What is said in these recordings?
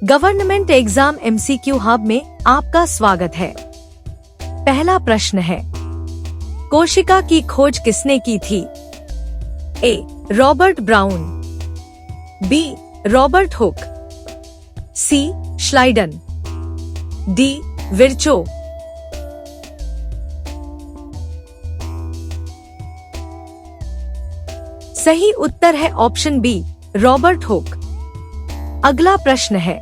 Government exam MCQ hub में आपका स्वागत है। पहला प्रश्न है, कोशिका की खोज किसने की थी? A. Robert Brown, B. Robert Hooke, C. Schleiden, D. Virchow. सही उत्तर है ऑप्शन बी, रॉबर्ट हुक। अगला प्रश्न है,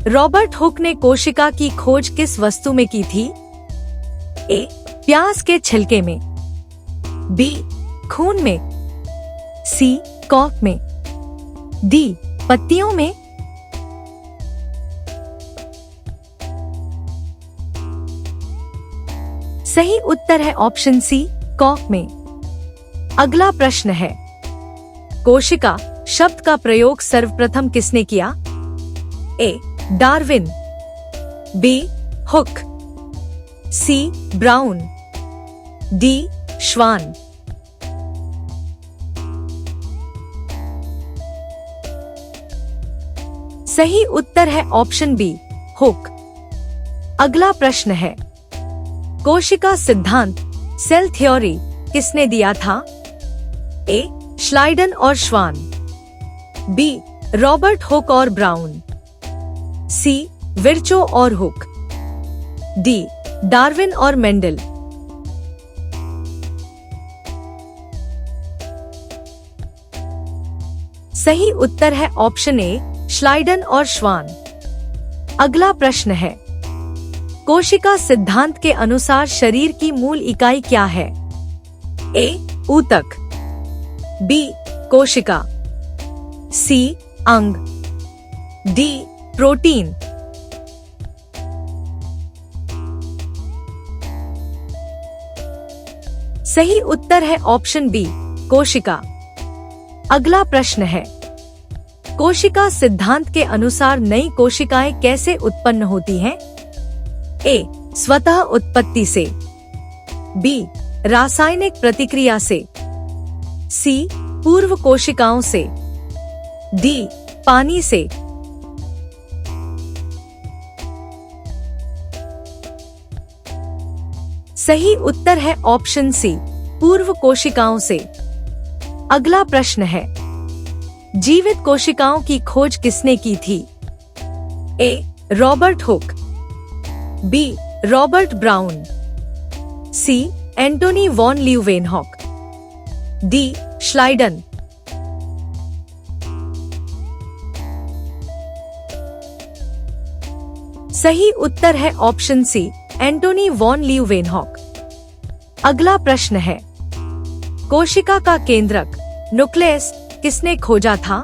रॉबर्ट हुक ने कोशिका की खोज किस वस्तु में की थी? ए. प्याज के छिलके में, बी. खून में, सी. कॉर्क में, डी. पत्तियों में। सही उत्तर है ऑप्शन सी, कॉर्क में। अगला प्रश्न है, कोशिका शब्द का प्रयोग सर्वप्रथम किसने किया? A. Darwin, B. Hooke, C. Brown, D. Schwann. सही उत्तर है ऑप्शन बी, हुक। अगला प्रश्न है, कोशिका सिद्धांत सेल थ्योरी किसने दिया था? ए. श्लाइडन और श्वान, बी. रॉबर्ट हुक और ब्राउन, सी. विर्चो और हुक, डी. डार्विन और मेंडल। सही उत्तर है ऑप्शन ए, श्लाइडन और श्वान। अगला प्रश्न है, कोशिका सिद्धांत के अनुसार शरीर की मूल इकाई क्या है? ए. ऊतक, बी. कोशिका, सी. अंग, डी. प्रोटीन। सही उत्तर है ऑप्शन बी, कोशिका। अगला प्रश्न है, कोशिका सिद्धांत के अनुसार नई कोशिकाएं कैसे उत्पन्न होती हैं? ए. स्वतः उत्पत्ति से, बी. रासायनिक प्रतिक्रिया से, सी. पूर्व कोशिकाओं से, डी. पानी से। सही उत्तर है ऑप्शन सी, पूर्व कोशिकाओं से। अगला प्रश्न है, जीवित कोशिकाओं की खोज किसने की थी? A. Robert Hooke, B. Robert Brown, C. Antonie van Leeuwenhoek, D. Schleiden. सही उत्तर है option C, Antonie van Leeuwenhoek. अगला प्रश्न है, कोशिका का केंद्रक न्यूक्लियस किसने खोजा था?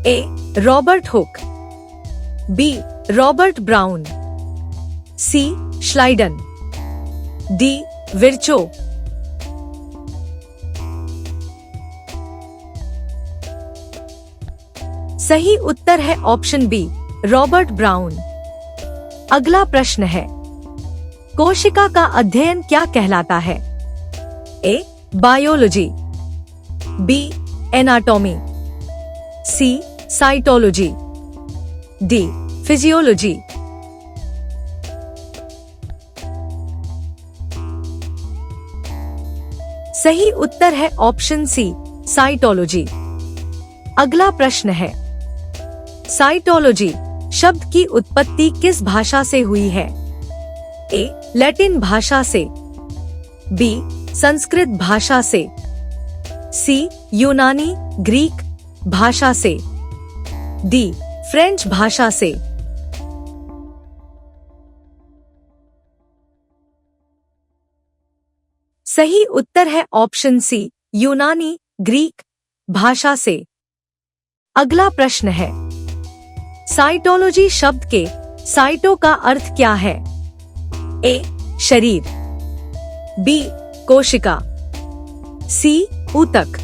A. Robert Hooke, B. Robert Brown, C. Schleiden, D. Virchow. सही उत्तर है ऑप्शन बी, रॉबर्ट ब्राउन। अगला प्रश्न है, कोशिका का अध्ययन क्या कहलाता है? A. Biology, B. Anatomy, C. Cytology, D. Physiology. सही उत्तर है ऑप्शन सी, साइटोलॉजी। अगला प्रश्न है, साइटोलॉजी शब्द की उत्पत्ति किस भाषा से हुई है? ए. लैटिन भाषा से, बी. संस्कृत भाषा से, सी. यूनानी ग्रीक भाषा से, डी. फ्रेंच भाषा से। सही उत्तर है ऑप्शन सी, यूनानी ग्रीक भाषा से। अगला प्रश्न है, साइटोलॉजी शब्द के साइटो का अर्थ क्या है? ए. शरीर, बी. कोशिका, सी. ऊतक,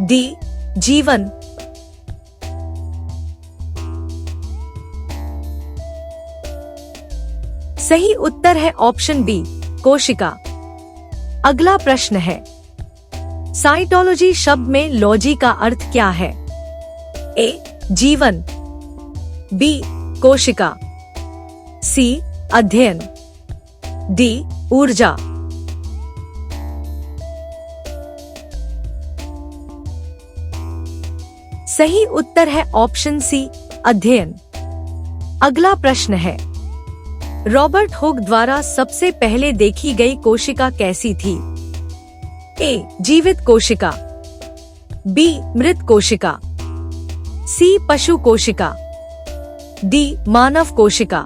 डी. जीवन। सही उत्तर है ऑप्शन बी, कोशिका। अगला प्रश्न है, साइटोलॉजी शब्द में लॉजी का अर्थ क्या है? ए. जीवन, बी कोशिका, सी अध्ययन, डी ऊर्जा। सही उत्तर है ऑप्शन सी अध्ययन। अगला प्रश्न है, रॉबर्ट हुक द्वारा सबसे पहले देखी गई कोशिका कैसी थी? ए जीवित कोशिका, बी मृत कोशिका, सी पशु कोशिका, डी मानव कोशिका।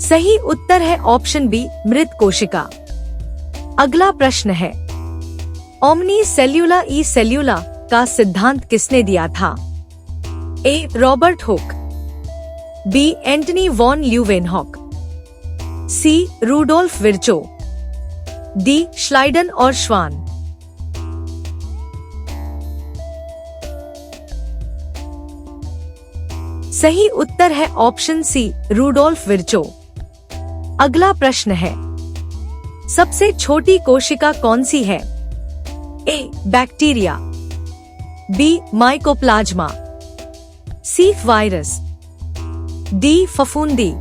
सही उत्तर है ऑप्शन बी मृत कोशिका। अगला प्रश्न है, ओमनी सेल्यूला ई सेल्यूला का सिद्धांत किसने दिया था? A Robert Hooke, B Antony van Leeuwenhoek, C Rudolf Virchow, D Schleiden और श्वान। सही उत्तर है ऑप्शन सी रूडोल्फ विर्चो। अगला प्रश्न है, सबसे छोटी कोशिका कौन सी है? A bacteria, B mycoplasma, C virus, D फफूंदी।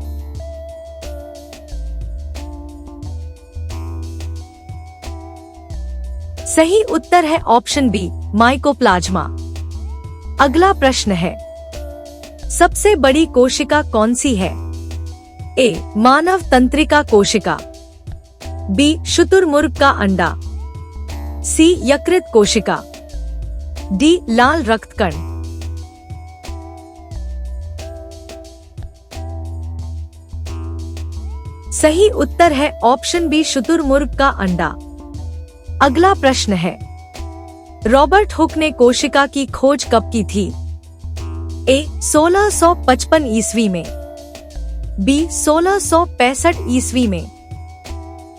सही उत्तर है ऑप्शन बी माइकोप्लाज्मा। अगला प्रश्न है, सबसे बड़ी कोशिका कौन सी है? ए मानव तंत्रिका कोशिका, बी शुतुरमुर्ग का अंडा, सी यकृत कोशिका, डी लाल रक्तकण। सही उत्तर है ऑप्शन बी शुतुरमुर्ग का अंडा। अगला प्रश्न है, रॉबर्ट हुक ने कोशिका की खोज कब की थी? ए 1655 ईस्वी में, बी 1665 ईस्वी में,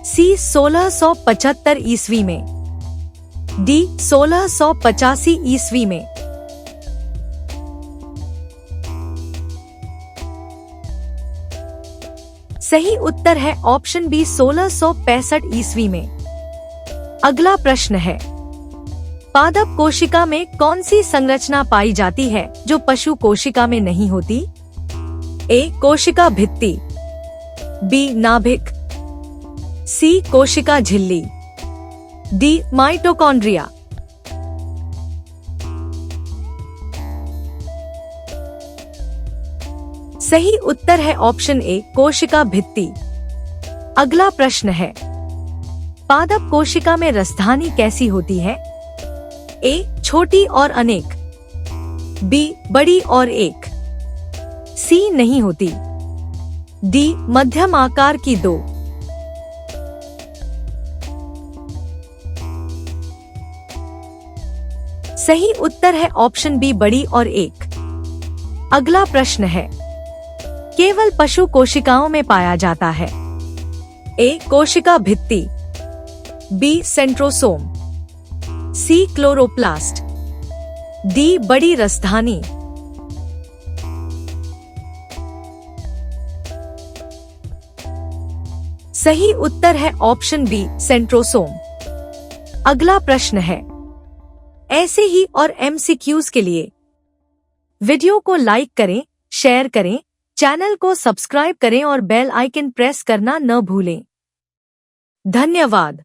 सी 1675 ईस्वी में, डी 1685 ईस्वी में। सही उत्तर है ऑप्शन बी 1665 ईस्वी में। अगला प्रश्न है, पादप कोशिका में कौन सी संरचना पाई जाती है जो पशु कोशिका में नहीं होती? ए कोशिका भित्ति, बी नाभिक, सी कोशिका झिल्ली, डी माइटोकॉन्ड्रिया। सही उत्तर है ऑप्शन ए कोशिका भित्ति। अगला प्रश्न है, पादप कोशिका में रसधानी कैसी होती है? ए छोटी और अनेक, बी बड़ी और एक, सी नहीं होती, डी मध्यम आकार की दो। सही उत्तर है ऑप्शन बी बड़ी और एक। अगला प्रश्न है, केवल पशु कोशिकाओं में पाया जाता है? ए कोशिका भित्ति, बी सेंट्रोसोम, सी क्लोरोप्लास्ट, डी बड़ी रसधानी। सही उत्तर है ऑप्शन बी सेंट्रोसोम। अगला प्रश्न है, ऐसे ही और एमसीक्यूज के लिए वीडियो को लाइक करें, शेयर करें, चैनल को सब्सक्राइब करें और बेल आइकन प्रेस करना न भूलें। धन्यवाद।